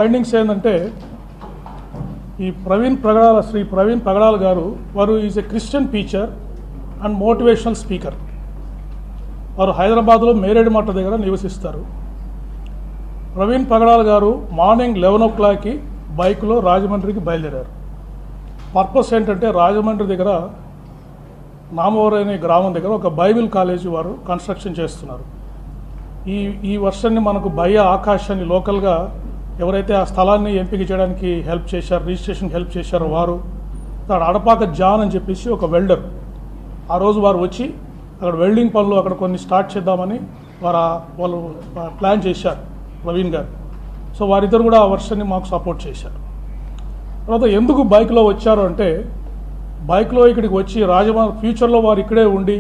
Findings ఏంటంటే ఈ శ్రీ ప్రవీణ్ పగడాల గారు వారు is a Christian teacher and motivational speaker. వారు హైదరాబాద్లో మేరేడు మట్ట దగ్గర నివసిస్తారు. ప్రవీణ్ పగడాల గారు మార్నింగ్ 11 o'clockకి బైక్లో రాజమండ్రికి బయలుదేరారు. పర్పస్ ఏంటంటే రాజమండ్రి దగ్గర నామవరం అనే గ్రామం దగ్గర ఒక బైబిల్ కాలేజీ వారు కన్స్ట్రక్షన్ చేస్తున్నారు. ఈ వర్షాన్ని మనకు భయ్య ఆకాశాన్ని లోకల్గా ఎవరైతే ఆ స్థలాన్ని ఎంపిక చేయడానికి హెల్ప్ చేశారు, రిజిస్ట్రేషన్కి హెల్ప్ చేశారో వారు, అడపాక జాన్ అని చెప్పేసి ఒక వెల్డర్, ఆ రోజు వారు వచ్చి అక్కడ వెల్డింగ్ పనులు అక్కడ కొన్ని స్టార్ట్ చేద్దామని వాళ్ళు ప్లాన్ చేశారు ప్రవీణ్ గారు. సో వారిద్దరు కూడా ఆ వర్షాన్ని మాకు సపోర్ట్ చేశారు. తర్వాత ఎందుకు బైక్లో వచ్చారు అంటే, బైక్లో ఇక్కడికి వచ్చి రాజమండ్రి ఫ్యూచర్లో వారు ఇక్కడే ఉండి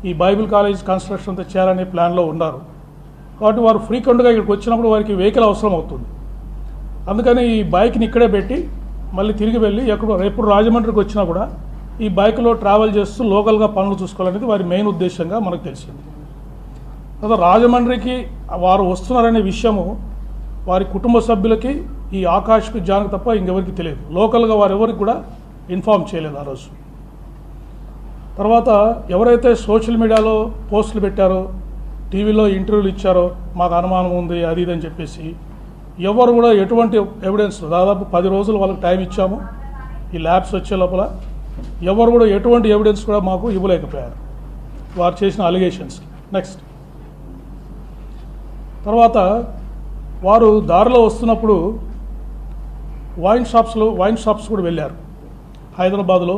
ఈ బైబిల్ కాలేజ్ కన్స్ట్రక్షన్ అంతా చేయాలనే ప్లాన్లో ఉన్నారు. కాబట్టి వారు ఫ్రీక్వెంట్గా ఇక్కడికి వచ్చినప్పుడు వారికి వెహికల్ అవసరం అవుతుంది. అందుకని ఈ బైక్ని ఇక్కడే పెట్టి మళ్ళీ తిరిగి వెళ్ళి ఎప్పుడు రాజమండ్రికి వచ్చినా కూడా ఈ బైక్లో ట్రావెల్ చేస్తూ లోకల్గా పనులు చూసుకోవాలనేది వారి మెయిన్ ఉద్దేశంగా మనకు తెలిసింది. తర్వాత రాజమండ్రికి వారు వస్తున్నారనే విషయము వారి కుటుంబ సభ్యులకి ఈ ఆకాష్కి జాన్కి తప్ప ఇంకెవరికి తెలియదు. లోకల్గా వారు ఎవరికి కూడా ఇన్ఫార్మ్ చేయలేదు ఆ రోజు. తర్వాత ఎవరైతే సోషల్ మీడియాలో పోస్టులు పెట్టారో, టీవీలో ఇంటర్వ్యూలు ఇచ్చారో, మాకు అనుమానం ఉంది అది ఇది అని చెప్పేసి ఎవరు కూడా ఎటువంటి ఎవిడెన్స్, దాదాపు 10 రోజులు వాళ్ళకి టైం ఇచ్చాము ఈ ల్యాబ్స్ వచ్చే లోపల, ఎవరు కూడా ఎటువంటి ఎవిడెన్స్ కూడా మాకు ఇవ్వలేకపోయారు వారు చేసిన అలిగేషన్స్కి. నెక్స్ట్ తర్వాత వారు దారిలో వస్తున్నప్పుడు వైన్ షాప్స్ కూడా వెళ్ళారు. హైదరాబాద్లో,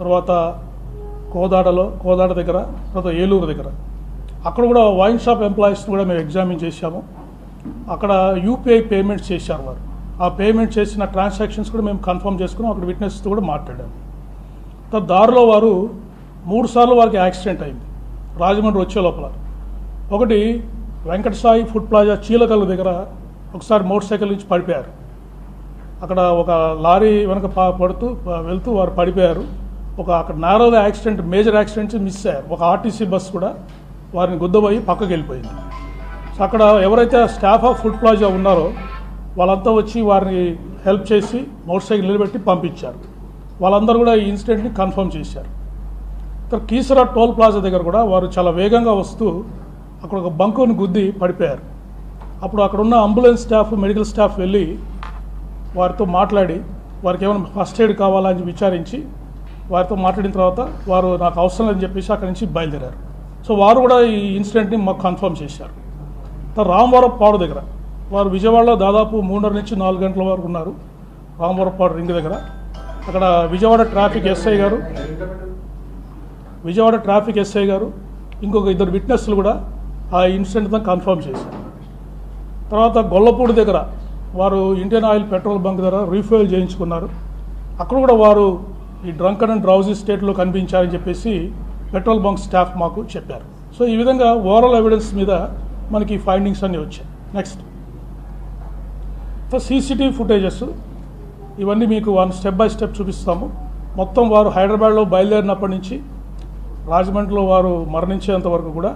తర్వాత కోదాడ దగ్గర, తర్వాత ఏలూరు దగ్గర. అక్కడ కూడా వైన్ షాప్ ఎంప్లాయీస్ని కూడా మేము ఎగ్జామిన్ చేశాము. అక్కడ యూపీఐ పేమెంట్స్ చేశారు వారు. ఆ పేమెంట్ చేసిన ట్రాన్సాక్షన్స్ కూడా మేము కన్ఫర్మ్ చేసుకున్నాం. అక్కడ విట్నెస్తో కూడా మాట్లాడాము. దారిలో వారు 3 సార్లు వారికి యాక్సిడెంట్ అయింది రాజమండ్రి వచ్చే లోపల. ఒకటి వెంకటసాయి ఫుడ్ ప్లాజా చీలకల్లు దగ్గర ఒకసారి మోటార్ సైకిల్ నుంచి పడిపోయారు. అక్కడ ఒక లారీ వెనక వెళ్తూ వారు పడిపోయారు. అక్కడ నారోగా యాక్సిడెంట్, మేజర్ యాక్సిడెంట్స్ మిస్ అయ్యారు. ఒక ఆర్టీసీ బస్ కూడా వారిని గుద్దబోయి పక్కకి వెళ్ళిపోయింది. సో అక్కడ ఎవరైతే స్టాఫ్ ఆఫ్ ఫుడ్ ప్లాజా ఉన్నారో వాళ్ళంతా వచ్చి వారిని హెల్ప్ చేసి మోటార్ సైకిల్ నిలబెట్టి పంపించారు. వాళ్ళందరూ కూడా ఈ ఇన్సిడెంట్ని కన్ఫర్మ్ చేశారు. ఇక్కడ కీసరా టోల్ ప్లాజా దగ్గర కూడా వారు చాలా వేగంగా వస్తూ అక్కడ ఒక బంకుని గుద్ది పడిపోయారు. అప్పుడు అక్కడ ఉన్న అంబులెన్స్ స్టాఫ్, మెడికల్ స్టాఫ్ వెళ్ళి వారితో మాట్లాడి వారికి ఏమైనా ఫస్ట్ ఎయిడ్ కావాలని విచారించి వారితో మాట్లాడిన తర్వాత వారు నాకు అవసరం లేదని చెప్పేసి అక్కడి నుంచి బయలుదేరారు. సో వారు కూడా ఈ ఇన్సిడెంట్ని మాకు కన్ఫర్మ్ చేశారు. రామవరపాడు దగ్గర వారు విజయవాడలో దాదాపు 3:30 నుంచి 4 గంటల వరకు ఉన్నారు. రామవరపాడు రింగ్ దగ్గర అక్కడ విజయవాడ ట్రాఫిక్ ఎస్ఐ గారు ఇంకొక 2 విట్నెస్లు కూడా ఆ ఇన్సిడెంట్తో కన్ఫర్మ్ చేశారు. తర్వాత గొల్లపూడి దగ్గర వారు ఇండియన్ ఆయిల్ పెట్రోల్ బంక్ దగ్గర రీఫ్యూయల్ చేయించుకున్నారు. అక్కడ కూడా వారు ఈ డ్రంకన్ అండ్ డ్రౌజీ స్టేట్లో కనిపించారని చెప్పేసి పెట్రోల్ బంక్ స్టాఫ్ మాకు చెప్పారు. సో ఈ విధంగా ఓవరాల్ ఎవిడెన్స్ మీద మనకి ఫైండింగ్స్ అన్నీ వచ్చాయి. నెక్స్ట్ సీసీటీవీ ఫుటేజెస్ ఇవన్నీ మీకు స్టెప్ బై స్టెప్ చూపిస్తాము. మొత్తం వారు హైదరాబాద్లో బయలుదేరినప్పటి నుంచి రాజమండ్రిలో వారు మరణించేంత వరకు కూడా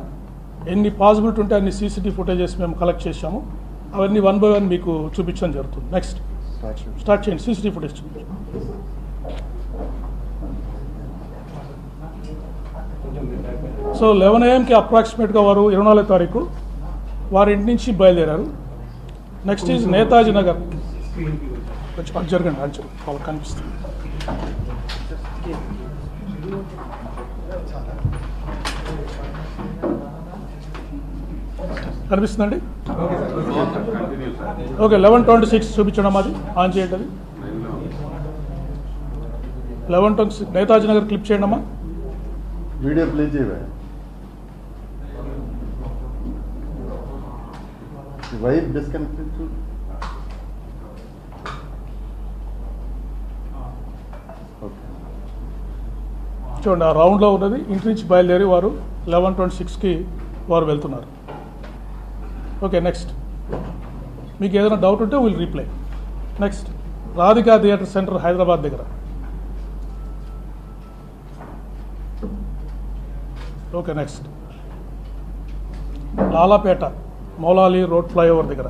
ఎన్ని పాసిబిలిటీ ఉంటే అన్ని సీసీటీవీ ఫుటేజెస్ మేము కలెక్ట్ చేశాము. అవన్నీ 1 by 1 మీకు చూపించడం జరుగుతుంది. నెక్స్ట్ స్టార్ట్ చేయండి. సీసీటీవీ ఫుటేజ్ చూపించండి. సో 11 AM అప్రాక్సిమేట్గా వారు 24వ తారీఖు వారి ఇంటి నుంచి బయలుదేరారు. Next is Netaji Nagar. జరగండి వాళ్ళకి కనిపిస్తుంది. కనిపిస్తుందండి? ఓకే, 11:26 చూపించడం అది ఆన్ చేయండి. అది 11:26 నేతాజీ నగర్ క్లిప్ చేయండి అమ్మా. వీడియో ప్లే చేయవా? Wire disconnected. చూడండి, ఆ రౌండ్లో ఉన్నది ఇంటి నుంచి బయలుదేరి వారు 11:26కి వారు వెళ్తున్నారు. ఓకే, నెక్స్ట్ మీకు ఏదైనా డౌట్ ఉంటే will reply. Next Radhika theatre centre Hyderabad దగ్గర. Okay, next Lalapet Moulali road flyover దగ్గర.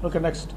Okay, next.